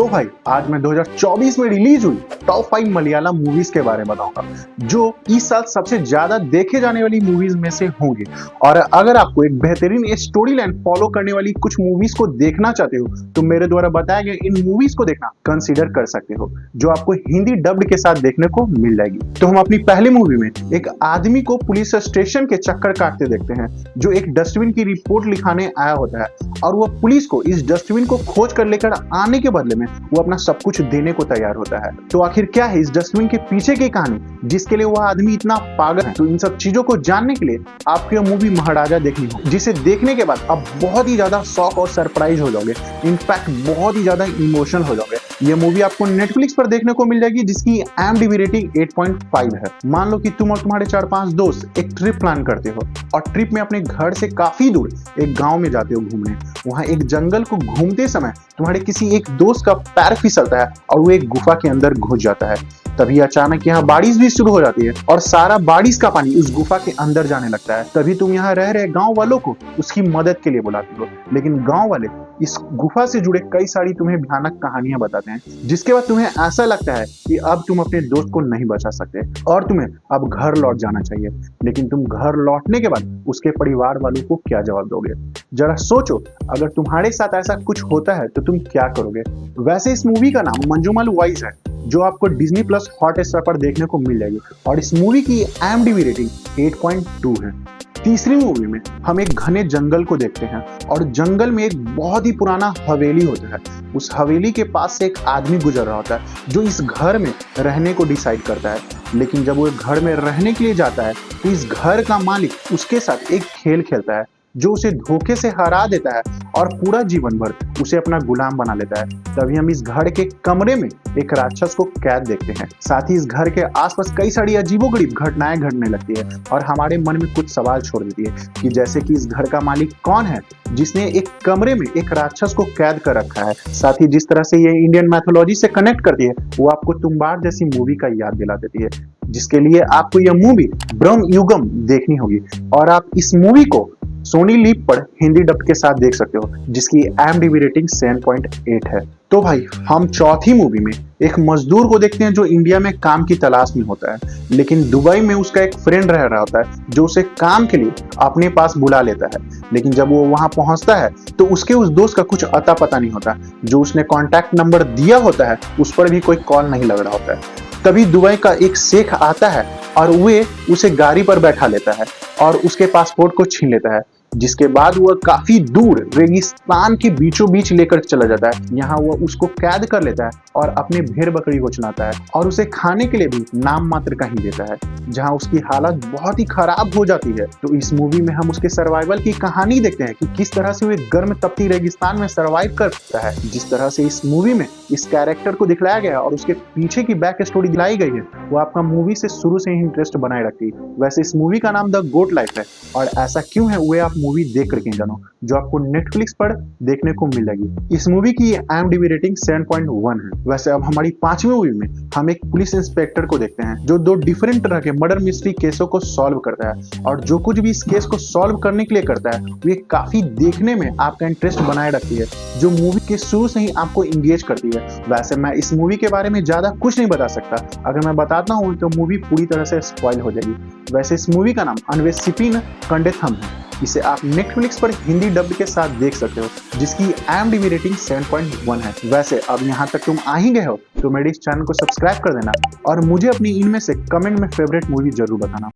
तो भाई आज मैं 2024 में रिलीज हुई टॉप 5 मलयालम मूवीज के बारे में बताऊंगा जो इस साल सबसे ज्यादा देखे जाने वाली मूवीज में से होंगे। और अगर आपको एक बेहतरीन स्टोरी लाइन फॉलो करने वाली कुछ मूवीज को देखना चाहते हो तो मेरे द्वारा बताए गए इन मूवीज को देखना कंसीडर कर सकते हो, जो आपको हिंदी डब्ड के साथ देखने को मिल जाएगी। तो हम अपनी पहली मूवी में एक आदमी को पुलिस स्टेशन के चक्कर काटते देखते हैं, जो एक डस्टबिन की रिपोर्ट लिखाने आया होता है और वह पुलिस को इस डस्टबिन को खोज कर लेकर आने के बदले में वो अपना सब कुछ देने को तैयार होता है। तो आखिर क्या है इस डस्टबिन के पीछे की कहानी जिसके लिए वह आदमी इतना पागल है? तो इन सब चीजों को जानने के लिए आपको यह मूवी महाराजा देखनी होगी, जिसे देखने के बाद आप बहुत ही ज्यादा शॉक और सरप्राइज हो जाओगे, इनफैक्ट बहुत ही ज्यादा इमोशनल हो जाओगे। यह मूवी आपको नेटफ्लिक्स पर देखने को मिल जाएगी, जिसकी IMDb रेटिंग 8.5 है। मान लो कि तुम और तुम्हारे 4-5 दोस्त एक ट्रिप प्लान करते हो और ट्रिप में अपने घर से काफी दूर एक गांव में जाते हो घूमने। वहां एक जंगल को घूमते समय तुम्हारे किसी एक दोस्त का पैर फिसलता है और वो एक गुफा के अंदर घुस जाता है। तभी अचानक यहाँ बारिश भी शुरू हो जाती है और सारा बारिश का पानी उस गुफा के अंदर जाने लगता है। तभी तुम यहाँ रह रहे गांव वालों को उसकी मदद के लिए बुलाते हो, लेकिन गांव वाले इस गुफा से जुड़े कई सारी तुम्हें भयानक कहानियां बताते हैं, जिसके बाद तुम्हें ऐसा लगता है कि अब तुम अपने दोस्त को नहीं बचा सकते और तुम्हें अब घर लौट जाना चाहिए। लेकिन तुम घर लौटने के बाद उसके परिवार वालों को क्या जवाब दोगे? जरा सोचो, अगर तुम्हारे साथ ऐसा कुछ होता है तो तुम क्या करोगे? वैसे इस मूवी का नाम मंजूमल बॉयज है, जो आपको डिज्नी प्लस हॉटस्टार पर देखने को मिल जाएगी और इस मूवी की IMDb रेटिंग 8.2 है। तीसरी मूवी में हम एक घने जंगल को देखते हैं और जंगल में एक बहुत ही पुराना हवेली होता है। उस हवेली के पास से एक आदमी गुजर रहा होता है जो इस घर में रहने को डिसाइड करता है। लेकिन जब वो घर में रहने के लिए जाता है तो इस घर का मालिक उसके साथ एक खेल खेलता है जो उसे धोखे से हरा देता है और पूरा जीवन भर उसे अपना गुलाम बना लेता है। तभी हम इस घर के कमरे में एक राक्षस को कैद देखते हैं। साथ ही इस घर के आसपास कई सारी अजीबोगरीब घटनाएं घटने लगती है और हमारे मन में कुछ सवाल छोड़ देती है कि जैसे कि इस घर का मालिक कौन है जिसने एक कमरे में एक राक्षस को कैद कर रखा है। साथ ही जिस तरह से ये इंडियन मैथोलॉजी से कनेक्ट करती है वो आपको तुम्बाड़ जैसी मूवी का याद दिला देती है, जिसके लिए आपको यह मूवी ब्रह्म युगम देखनी होगी। और आप इस मूवी को सोनी लीव पर हिंदी डब के साथ देख सकते हो, जिसकी IMDb रेटिंग 7.8 है। तो भाई हम चौथी मूवी में एक मजदूर को देखते हैं जो इंडिया में काम की तलाश में होता है, लेकिन दुबई में उसका एक फ्रेंड रह रहा होता है जो उसे काम के लिए अपने पास बुला लेता है। लेकिन जब वो वहां पहुंचता है तो उसके उस दोस्त का कुछ अता पता नहीं होता। जो उसने कॉन्टैक्ट नंबर दिया होता है उस पर भी कोई कॉल नहीं लग रहा होता है। तभी दुबई का एक शेख आता है और वे उसे गाड़ी पर बैठा लेता है और उसके पासपोर्ट को छीन लेता है, जिसके बाद वह काफी दूर रेगिस्तान के बीचों बीच लेकर चला जाता है। यहाँ वह उसको कैद कर लेता है और अपने भेड़ बकरी को चुनाता है और उसे खाने के लिए भी नाम मात्र का ही देता है, जहाँ उसकी हालत बहुत ही खराब हो जाती है। तो इस मूवी में हम उसके सर्वाइवल की कहानी देखते हैं कि किस तरह से वह गर्म तपती रेगिस्तान में सर्वाइव करता है। जिस तरह से इस मूवी में इस कैरेक्टर को दिखलाया गया और उसके पीछे की बैक स्टोरी दिलाई गई है वो आपका मूवी से शुरू से ही इंटरेस्ट बनाए रखती है। वैसे इस मूवी का नाम द गोट लाइफ है और ऐसा क्यों है वे आप मूवी देख करके जानो, जो आपको नेटफ्लिक्स पर देखने को मिलेगी। इस मूवी की IMDb रेटिंग 7.1 है। वैसे अब हमारी पांचवी मूवी में हम एक पुलिस इंस्पेक्टर को देखते हैं जो 2 डिफरेंट तरह के मर्डर मिस्ट्री केसों को सॉल्व करता है और जो कुछ भी इस केस को सॉल्व करने के लिए करता है वो काफी देखने में आपका इंटरेस्ट बनाए रखती है, जो मूवी के शुरू से ही आपको इंगेज करती है। वैसे मैं इस मूवी के बारे में ज्यादा कुछ नहीं बता सकता, अगर मैं बताता हूँ तो मूवी पूरी तरह से स्पॉइल हो जाएगी। वैसे इस मूवी का नाम अन्वेषिपिन कंडेथम है। इसे आप नेटफ्लिक्स पर हिंदी डब के साथ देख सकते हो, जिसकी IMDb रेटिंग 7.1 है। वैसे अब यहाँ तक तुम आ ही गए हो तो मेरे इस चैनल को सब्सक्राइब कर देना और मुझे अपनी इनमें से कमेंट में फेवरेट मूवी जरूर बताना।